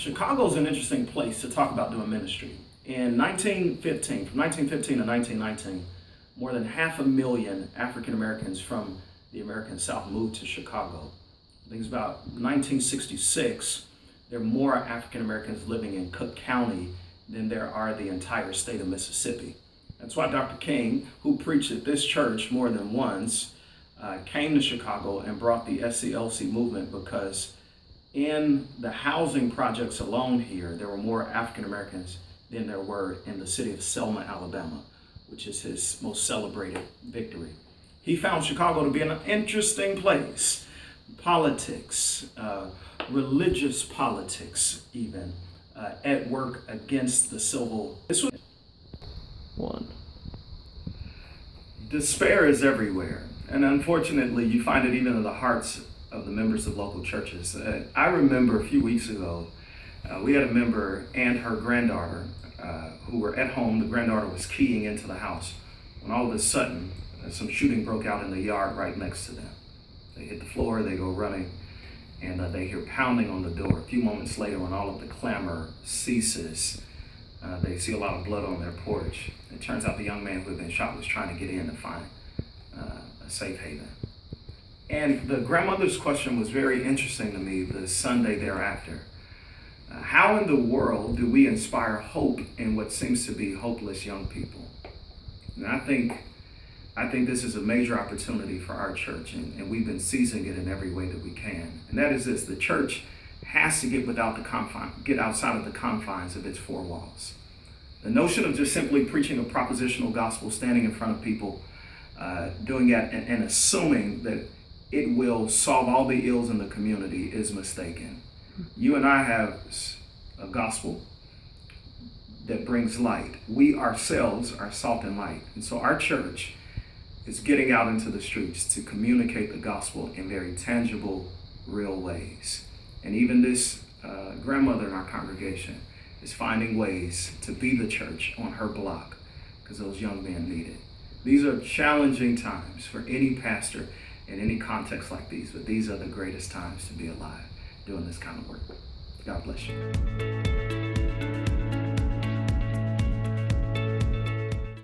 Chicago's an interesting place to talk about doing ministry. In 1915, from 1915 to 1919, more than 500,000 African Americans from the American South moved to Chicago. I think it's about 1966, there are more African Americans living in Cook County than there are the entire state of Mississippi. That's why Dr. King, who preached at this church more than once, came to Chicago and brought the SCLC movement, because in the housing projects alone here, there were more African Americans than there were in the city of Selma, Alabama, which is his most celebrated victory. He found Chicago to be an interesting place. Politics, religious politics even, at work against the civil. This was one. Despair is everywhere, and unfortunately you find it even in the hearts of the members of local churches. I remember a few weeks ago, we had a member and her granddaughter who were at home. The granddaughter was keying into the house when all of a sudden some shooting broke out in the yard right next to them. They hit the floor, they go running, and they hear pounding on the door. A few moments later, when all of the clamor ceases, they see a lot of blood on their porch. It turns out the young man who had been shot was trying to get in to find a safe haven. And the grandmother's question was very interesting to me the Sunday thereafter. How in the world do we inspire hope in what seems to be hopeless young people? And I think this is a major opportunity for our church, and we've been seizing it in every way that we can. And that is this: the church has to get outside of the confines of its four walls. The notion of just simply preaching a propositional gospel, standing in front of people, doing that and assuming that it will solve all the ills in the community is mistaken. You and I have a gospel that brings light. We ourselves are salt and light. And so our church is getting out into the streets to communicate the gospel in very tangible, real ways. And even this grandmother in our congregation is finding ways to be the church on her block because those young men need it. These are challenging times for any pastor in any context like these, but these are the greatest times to be alive doing this kind of work. God bless you.